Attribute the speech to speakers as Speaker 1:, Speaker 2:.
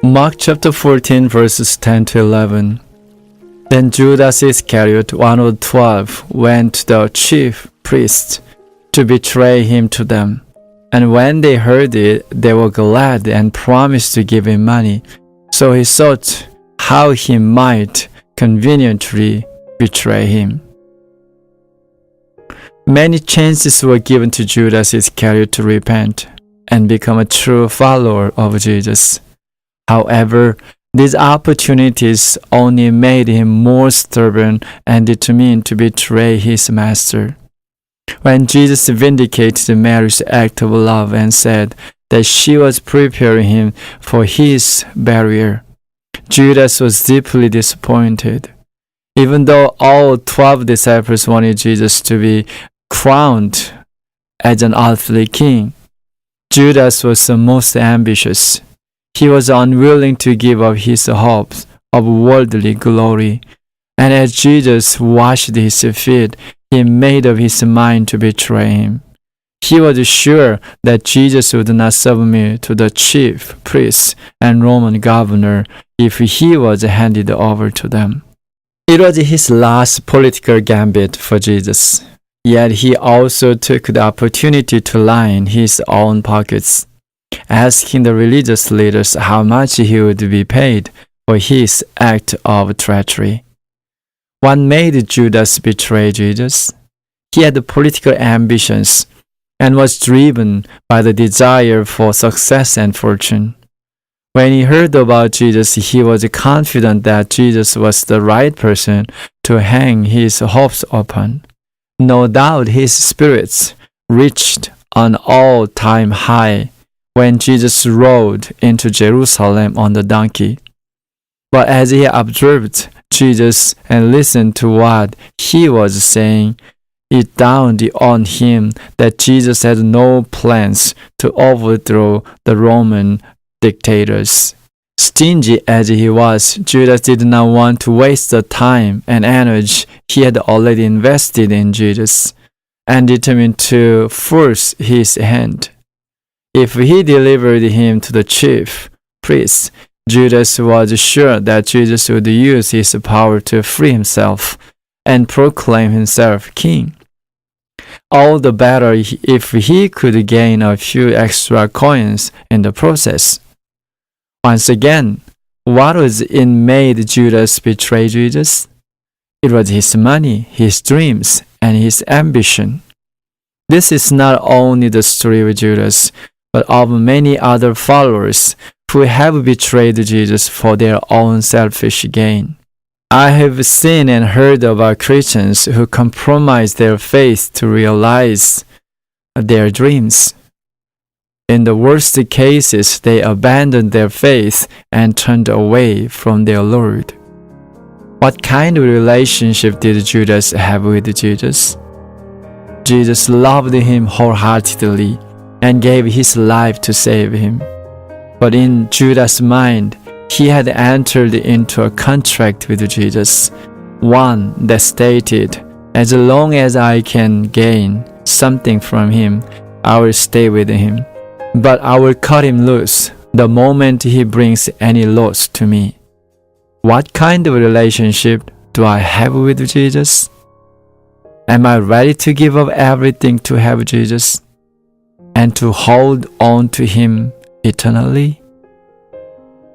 Speaker 1: Mark chapter 14 verses 10 to 11. Then Judas Iscariot, one of the 12, went to the chief priests to betray him to them. And when they heard it, they were glad and promised to give him money. So he thought how he might conveniently betray him. Many chances were given to Judas Iscariot to repent and become a true follower of Jesus. However, these opportunities only made him more stubborn and determined to betray his master. When Jesus vindicated Mary's act of love and said that she was preparing him for his burial, Judas was deeply disappointed. Even though all 12 disciples wanted Jesus to be crowned as an earthly king, Judas was the most ambitious. He was unwilling to give up his hopes of worldly glory, and as Jesus washed his feet, he made up his mind to betray him. He was sure that Jesus would not submit to the chief priests and Roman governor if he was handed over to them. It was his last political gambit for Jesus, yet he also took the opportunity to line his own pockets, asking the religious leaders how much he would be paid for his act of treachery. What made Judas betray Jesus? He had political ambitions and was driven by the desire for success and fortune. When he heard about Jesus, he was confident that Jesus was the right person to hang his hopes upon. No doubt his spirits reached an all-time high when Jesus rode into Jerusalem on the donkey. But as he observed Jesus and listened to what he was saying, it dawned on him that Jesus had no plans to overthrow the Roman dictators. Stingy as he was, Judas did not want to waste the time and energy he had already invested in Jesus, and determined to force his hand. If he delivered him to the chief priests, Judas was sure that Jesus would use his power to free himself and proclaim himself king. All the better if he could gain a few extra coins in the process. Once again, what was it made Judas betray Jesus? It was his money, his dreams, and his ambition. This is not only the story of Judas, but of many other followers who have betrayed Jesus for their own selfish gain. I have seen and heard about Christians who compromise their faith to realize their dreams. In the worst cases, they abandoned their faith and turned away from their Lord. What kind of relationship did Judas have with Jesus? Jesus loved him wholeheartedly and gave his life to save him. But in Judas' mind, he had entered into a contract with Jesus, one that stated, as long as I can gain something from him, I will stay with him. But I will cut him loose the moment he brings any loss to me. What kind of relationship do I have with Jesus? Am I ready to give up everything to have Jesus and to hold on to him eternally?